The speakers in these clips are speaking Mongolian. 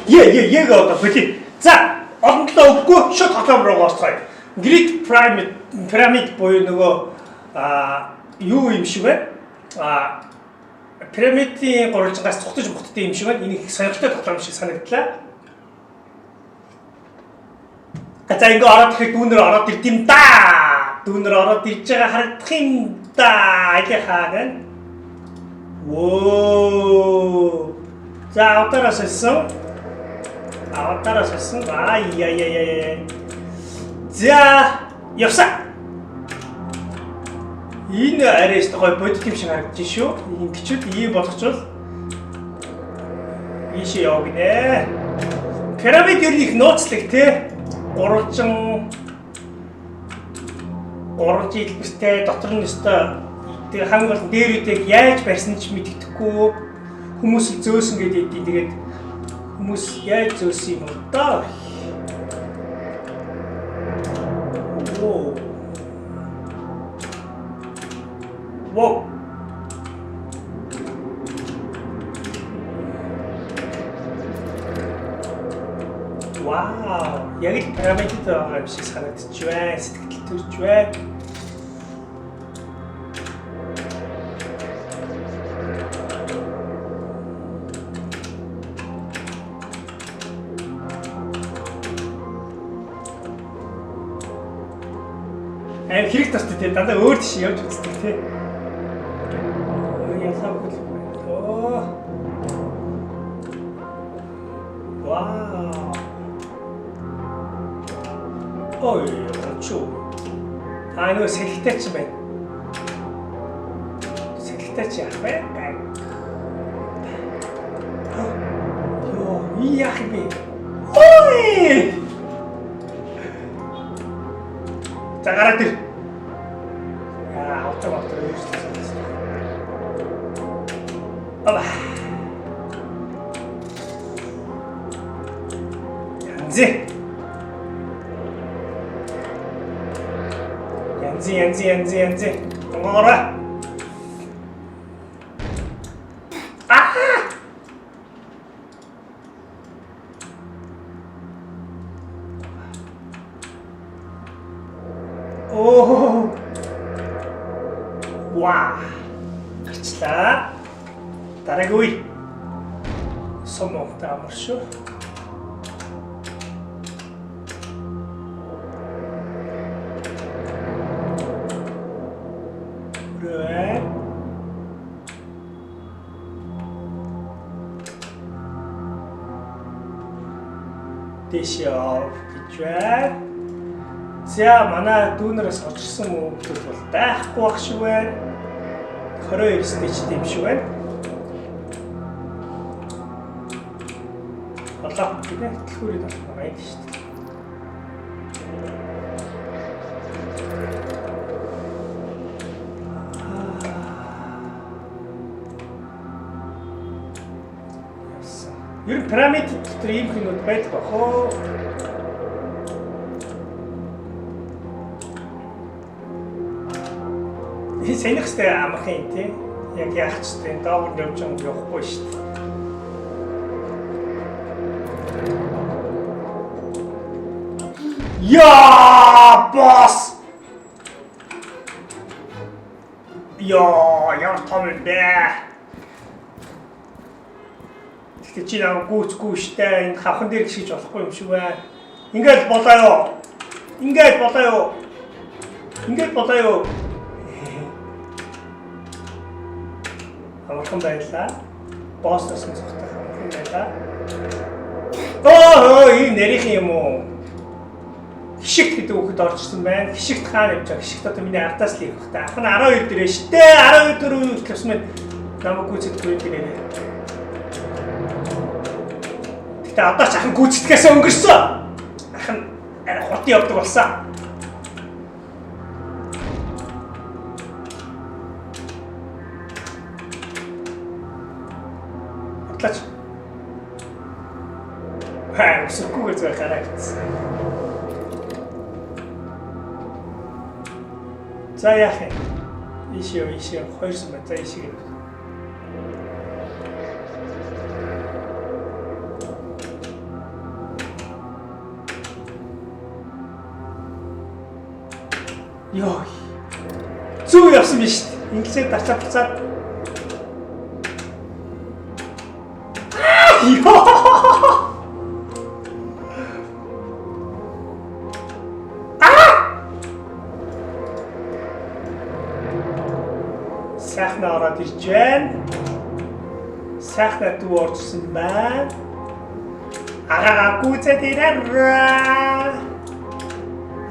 Яг одоо бити. За, олонлоо өгөхгүй шууд хотом руу гоосгоё. Great Pyramid буюу нөгөө юу юм шиг байна? Пирамидын гурвалжингаас цогтож бухттай юм шиг байна. Энийг сонирхолтой тоглоом шиг санагдлаа. За ингээ ороод ирэхэд дүүнэр ороод ирд юм да. Дүүнэр ороод ирж байгаа харагдах юм да. Аль хаа. Воо. За автараас хэлсэн. За явсаа. Энэ арест гой бодит юм шиг харагдаж шүү. Ингэчүүд ийм болгочвол ийшээ явах гинэ. Пирамид ер нь их нууцлаг те. Гурвалжин илбэстэй дотор нь өстой тэгээ хамгийн гол дээр үдэг яаж барьсан ч мэддэхгүй хүмүүс зөөсөн гэдэг тэгээд хүмүүс яаж зөөсөн юм даа. Wow. Wow. Яг л пирамидд байгаа юм шиг санагдчих байна. Сэтгэл төрж байна. Хэрэг тастай тий дандаа өөр тийш явж үздэг тий. Вау. Ой, чуу. Нөгөө сэлхтэй ч байна. Сэлхтэй ч яах вэ? Йоо, яах вэ? Ой! За гараад ир. Автомат өөрчлөлт. Ала. Янзи. Томора. Оо. Вау. Гарчлаа. Дараагүй. Сомогтой амар шүү. Дэшээ гэж байна. За манай дүүнээс очсон хүмүүс бол байхгүй байх шиг байна. 22 стэйчтэй юм шиг байна. Болоо гинэ төлхөрийг авах байд шүү дээ. Ер нь пирамид дотор ийм хүмүүс байдаг бахоо. Сэнэхстэй амахын тий. Яг яах ч тий доогор явж явахгүй шүү дээ. Яа, босс. Яа, том бэ. Тэг чи нэг гүйцгүй штэ энэ хавхан дээр гიშиж болохгүй юм шиг байна. Ингээд болоо юу. Хамхан байлаа. Босс нь цогтой хамхан байлаа. Энэ нэрийнх юм уу? Хишигт гэдэг үгэд орчихсон байна. Хишигт хаана явж байгаа? Хишигт одоо миний артаас л ирэх хэрэгтэй. Ах нь 12 дээрээ штэ. 12 дөрөв гэсэн мэт намайг гүйцэтгэж ирээ. Гэтэ одоо ч ах нь гүйцэтгээс өнгөрсөн. Ах нь арай хурдан явдаг болсон. Өсөхгүй гэж харагдсан. За яах юм? Ишээ хоёрсон байна. За ишээ. Йоо. Зүг явсан биз шүү дээ. Инглишээр дачаад буцаад. Йоо. Сайхан ороод ирж байна. Сайхан дүү орсон байна. Агаага гүцэд ирээрээ.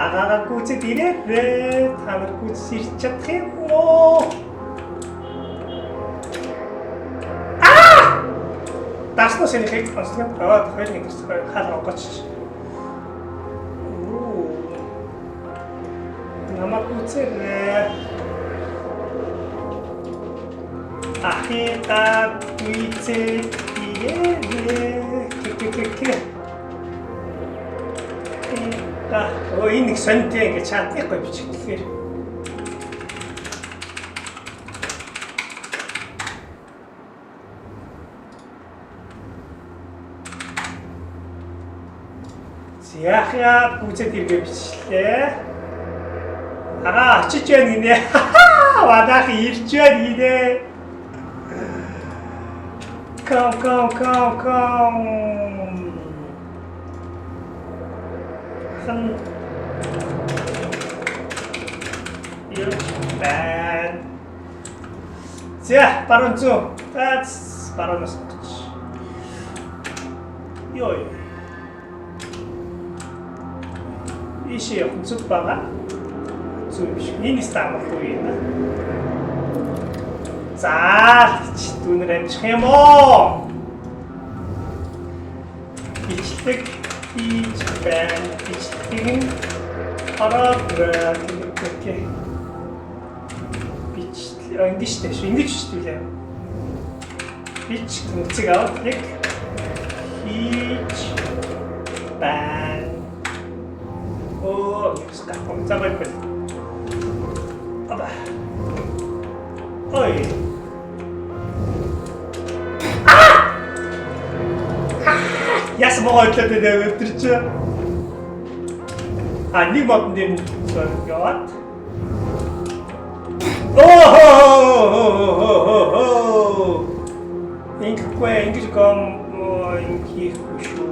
Агаага гүцэд ирээрээ. Та нар гүцэж ирч чадах юм уу? Дарснаас энэ хэрэг сонсдог. Хоёр нэг төсөө хаалга гоч. Намайг гүцээрээ. Ахита гүцэд ирээрээ. Энэ нэг сонтой ингэ чадахгүй бичихлээр. Яхаа гүцэд иргээ бичлээ. Ага очиж байна гинэ. Вадах ирж байна гинэ. Come. You're bad. За, баруун зүүн. That's баруунаас гэж. Йой. Ишээ явах зүг байгаа. Зүг биш. Энэ стамахгүй юм. За, дүүнэр амжих юм уу? Бичлэг хийж байна. Бичлэг хараад гэх. Бичлэг ингэж дээ шүү. Ингэж шүү дээ. Бич нүцэг аваад нэг хийж байна. Оо, скапом забай бэл. Аба. Ой. Яс могойлоод дээ өдөрч. Нэг модон дээр яваад. Оо. Ингэж гом ингэж шүү.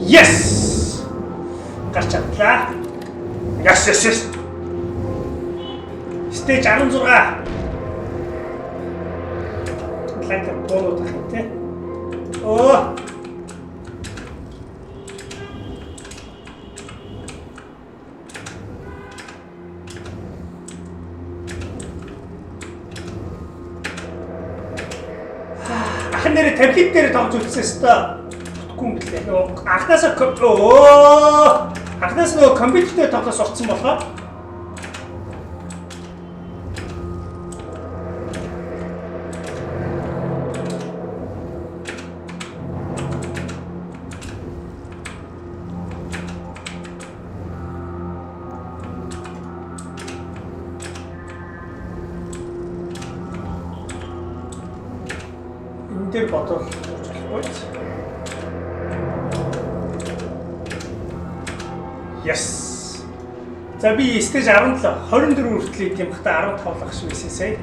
Yes! Гарч чадлаа. Yes. Stage 16. Лайк болоод тах юм те. Оо. Ахын нэрээ таблет дээр тоглож үзсэн хэвээр. Анхнаас нөгөө компьютертэй тоглож сурцсан болохоор энэ дээр бодвол Yes. За би stage 17 24 хүртэл идэм бахта 15 лах шиг байсан сая.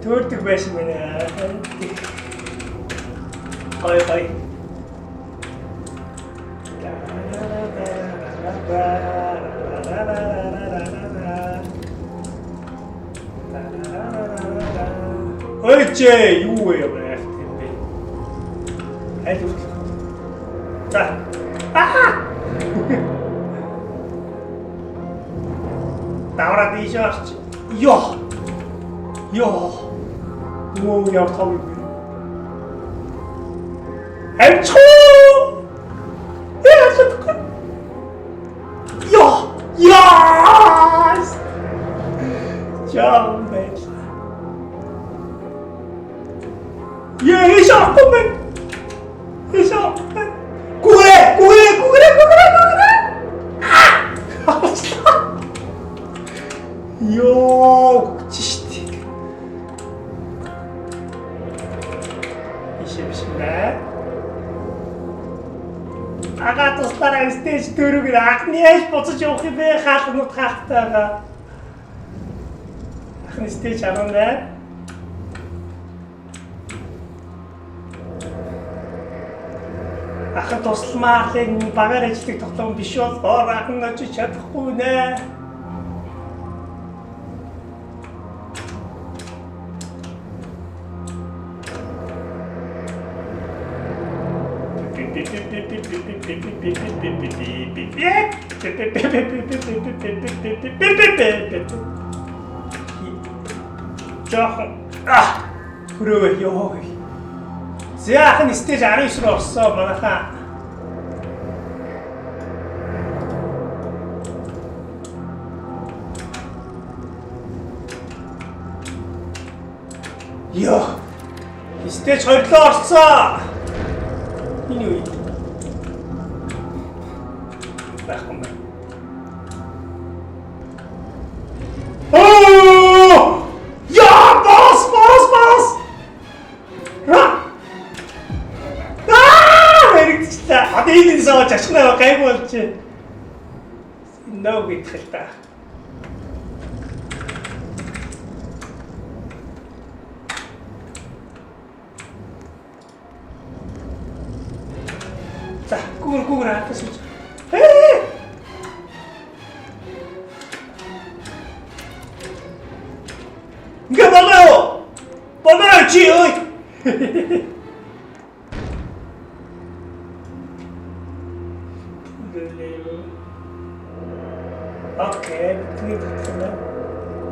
Төрдөг байсан байна. Бай. Ой чи юу вэ яа юм бэ? Аль хүртэл 자, 나와라 뒤져. 야, 타고. 엠초. 야, 정말. 예, 잠깐만. Kuhre! Йоо гэж штий. Ишившмэ. Агаад туслаараа стейж дөрөв анхны яаж буцаж явах юм бэ? Хаалганууд хаалтайгаа. Анхны стейж 18. Ахад тусламаалын багаар ажилладаг тоглоом биш бол ахан очиж чадахгүй нэ. Хүрээ ёо. Зяахан стейж 19 руу орсон манайхаа. Ёо. Стейж 2 руу орсон. Энэ юу юм? Бахом. Oh! Yeah, boss! Одоо энэ сууж ачнаа гайг болж нөө гэх л та. За, гүр хатас үз. Ингээ болоо. Болоо чи ой. Окей, тийм байна.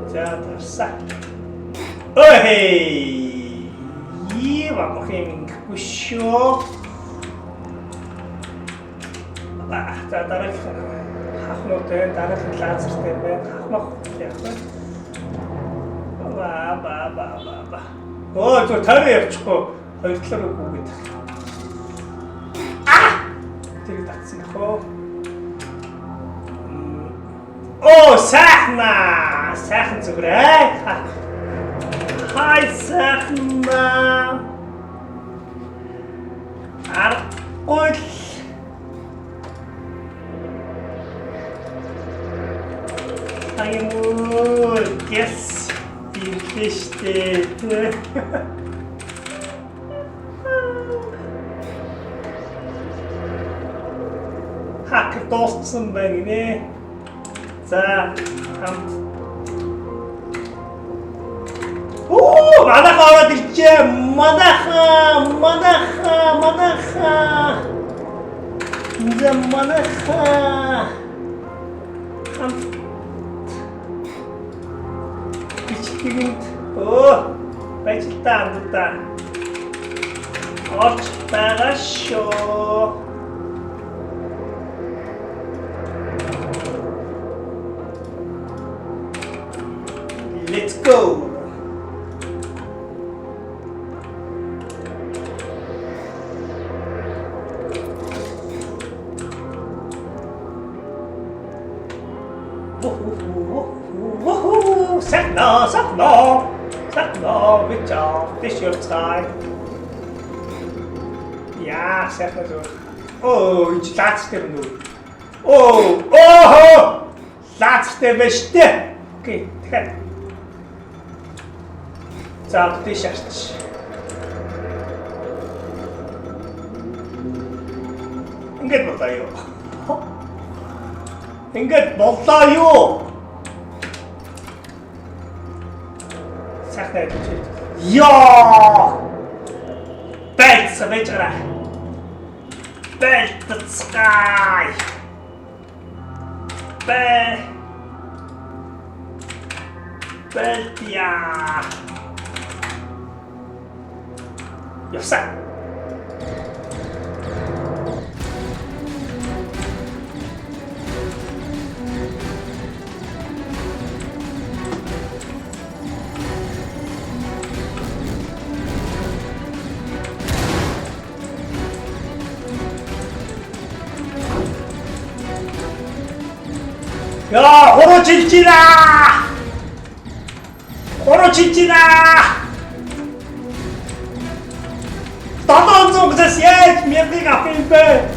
За, тарса. Ой! Ива мохин гүшөө. За дараах хахнуутай дараах лазертэй байна. Хахмах яах вэ? Ба. Оо зөв тарай явчихгүй. Хоёр талаар үгүйгээд. Тэр татсан нөхөө. Оо сайхан зүгрээ. Хай сайхан. Аргуул. Аймуу гэс билэштэй. Хак дууссан байна нэ. За хамт. Оо, манайхаа ороод ирчээ. Манайхаа. За манайхаа. Хамт. Бичгийгт баяжтай амдаа. Орч байгаа шүү. Let's go. Sakno, good job. This your time. Yeah, sakno. Oh, it's last step. Oh, last step is there. Okay, take. За, this шаарч. Ингээд болоо юу? Сайхан гэж. Яа! Бэлцээ бэжраа. Бэлцээ. Бэлтия. Явсан. 야, 호로 질지라! Ороо чичина. 700-аас яаж 1000-ыг авах юм бэ?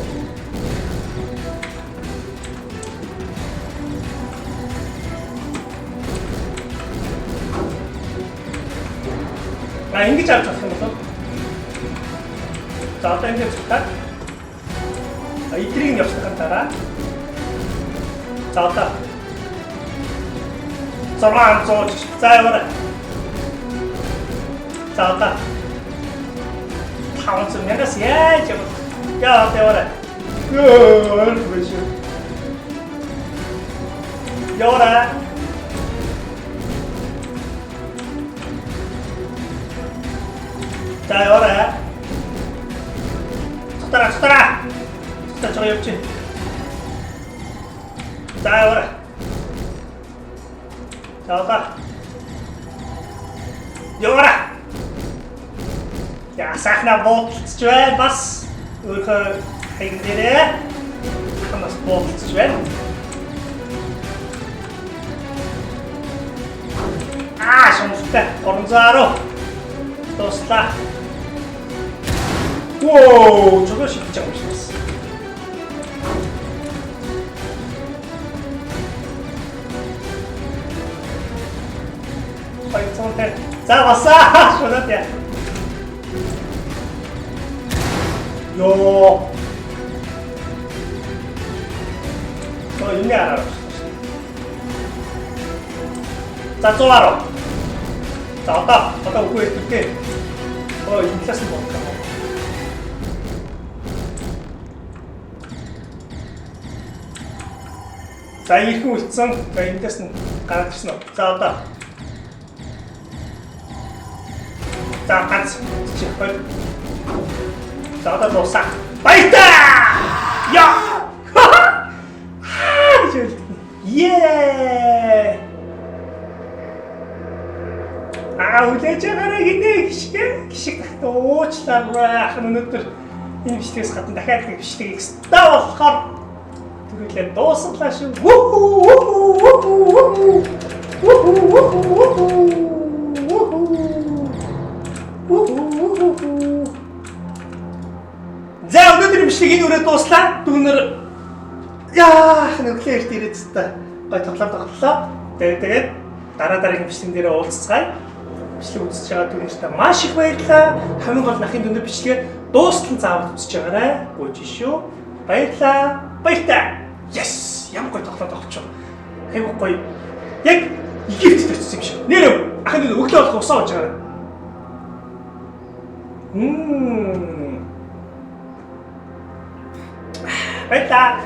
Ингэж авч болох юм болов. За одоо ингэж цуглаа. Эдрийг нь явуулсан дараа. За одоо 600 за яваарай. За одоо 500 мянгаас яаж явах? Яа яваарай. Ёо биш. Яваарай. 자, яваарай. Цутараа. За чого явчих. За яваарай. За одоо. Яваарай. Яа сайхна боолцож байна бас. Өөрхөө хайган дээрээ. Хамаас боолцож байна. Шумстай. 300. Дуслаа. Воу, 저거 진짜 멋있었어. 파이팅한테 잡았어. 쇼나티야. 요. 너 있네 알아. 자, 또 알아. 자, 아까 웃고 있을게. 인터넷 먹을까? За ирхэн үлдсэн. За эндээс нь гараад ирсэн үү? За одоо. За ганц чих хол. За одоо дуусаа. Баяртай! Яа! Е! Үлээж байгаарай гинэ гişиг уучлаарай. Ахын өнөөдөр энэ бичлэгээс гадна дахиад нэг бичлэгийг стаа болохоор түрүүлээ дуусглаа шүү. За өнөөдөр бичлэгийг өрөө дууслаа. Түүнэр яах нүглээрт ирээд та гой тоглолоо. Тэгээд дараагийн бичлэг дээр уулзцгаая. Бичлэг үзэж байгаа түнэртээ маш их баярлалаа. Хамгийн гол нахын дүндээ бичлэгээ дуустал заавал үзэж байгаарай. Гүйж шүү. Баярлалаа. Баяртай. Yes! Ямар гоё тоглоод авчих. Айгуу гоё. Яг Египтэд очсон юм шиг. Нэр ахын дүнд өглөө болох усаа ууж байгаарай. Баярлалаа.